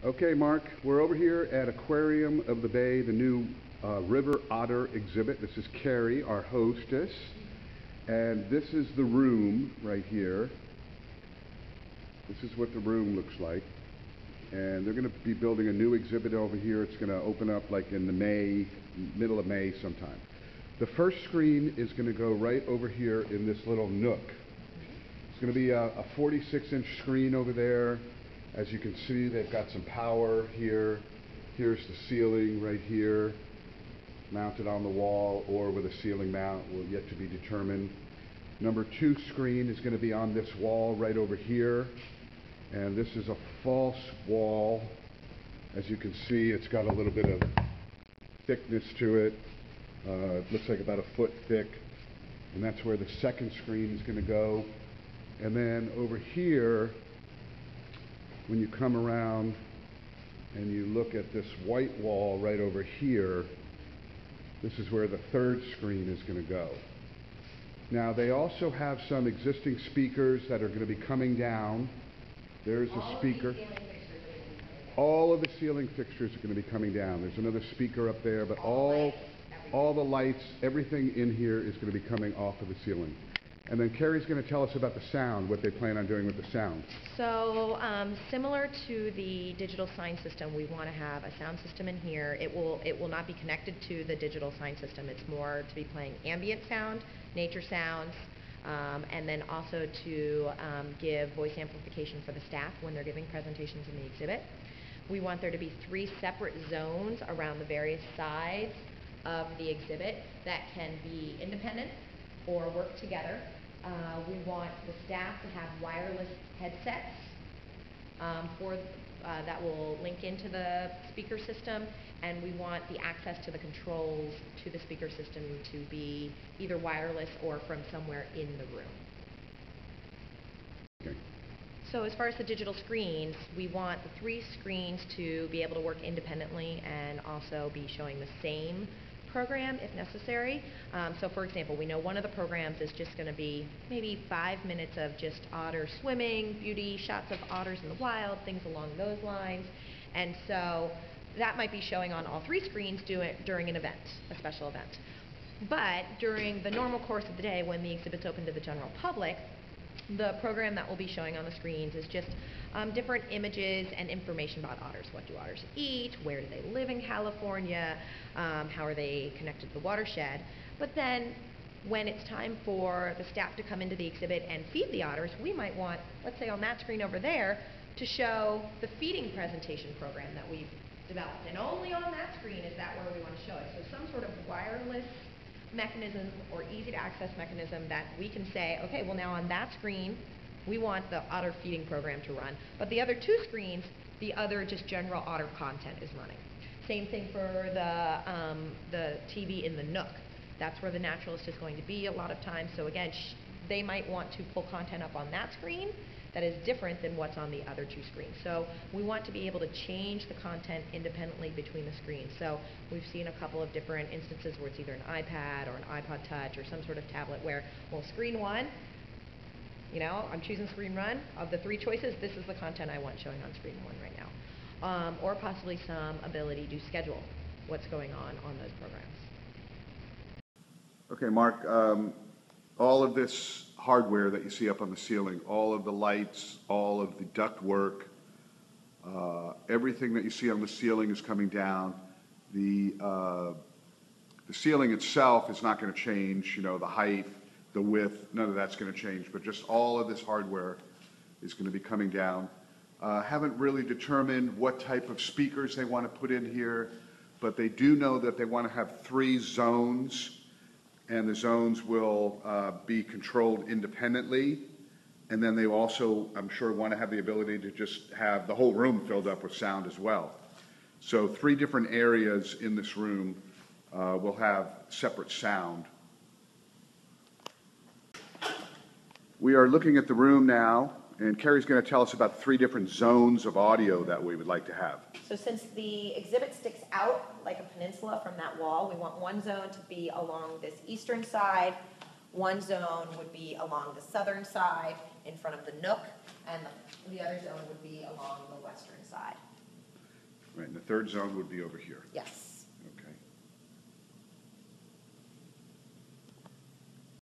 Okay, Mark, we're over here at Aquarium of the Bay, the new River Otter exhibit. This is Carrie, our hostess, and this is the room right here. This is what the room looks like, and they're going to be building a new exhibit over here. It's going to open up like in the middle of May sometime. The first screen is going to go right over here in this little nook. It's going to be a 46-inch screen over there. As you can see, they've got some power here. Here's the ceiling right here, mounted on the wall or with a ceiling mount, will yet to be determined. Number 2 screen is going to be on this wall right over here, and this is a false wall. As you can see, it's got a little bit of thickness to it. It looks like about a foot thick, and that's where the second screen is going to go. And then over here, when you come around and you look at this white wall right over here, this is where the third screen is going to go. Now, they also have some existing speakers that are going to be coming down. There's a speaker. All of the ceiling fixtures are going to be coming down. There's another speaker up there, but all the lights, everything in here is going to be coming off of the ceiling. And then Carrie's going to tell us about the sound, what they plan on doing with the sound. So similar to the digital sign system, we want to have a sound system in here. It will not be connected to the digital sign system. It's more to be playing ambient sound, nature sounds, and then also to give voice amplification for the staff when they're giving presentations in the exhibit. We want there to be 3 separate zones around the various sides of the exhibit that can be independent or work together. We want the staff to have wireless headsets that will link into the speaker system, and we want the access to the controls to the speaker system to be either wireless or from somewhere in the room. Okay. So as far as the digital screens, we want the 3 screens to be able to work independently and also be showing the same program if necessary. So for example, we know one of the programs is just going to be maybe 5 minutes of just otter swimming, beauty, shots of otters in the wild, things along those lines. And so that might be showing on all 3 screens during an event, a special event. But during the normal course of the day, when the exhibit's open to the general public, the program that will be showing on the screens is just different images and information about otters. What do otters eat? Where do they live in California? How are they connected to the watershed? But then when it's time for the staff to come into the exhibit and feed the otters, we might want, let's say on that screen over there, to show the feeding presentation program that we've developed. And only on that screen is that where we want to show it. So some sort of wireless mechanism or easy to access mechanism that we can say, okay, well now on that screen we want the otter feeding program to run, but the other 2 screens, the other just general otter content is running. Same thing for the TV in the nook. That's where the naturalist is going to be a lot of times. So again, they might want to pull content up on that screen that is different than what's on the other 2 screens. So we want to be able to change the content independently between the screens. So we've seen a couple of different instances where it's either an iPad or an iPod Touch or some sort of tablet where, well, screen 1, you know, I'm choosing screen 1. Of the 3 choices, this is the content I want showing on screen 1 right now. Or possibly some ability to schedule what's going on those programs. Okay, Mark, all of this hardware that you see up on the ceiling, all of the lights, all of the duct work, everything that you see on the ceiling is coming down. The ceiling itself is not going to change, you know, the height, the width, none of that's going to change, but just all of this hardware is going to be coming down. Haven't really determined what type of speakers they want to put in here, but they do know that they want to have 3 zones, and the zones will be controlled independently. And then they also, I'm sure, want to have the ability to just have the whole room filled up with sound as well. So 3 different areas in this room will have separate sound. We are looking at the room now, and Carrie's going to tell us about 3 different zones of audio that we would like to have. So since the exhibit sticks out like a peninsula from that wall, we want one zone to be along this eastern side, one zone would be along the southern side in front of the nook, and the other zone would be along the western side. Right, and the third zone would be over here. Yes.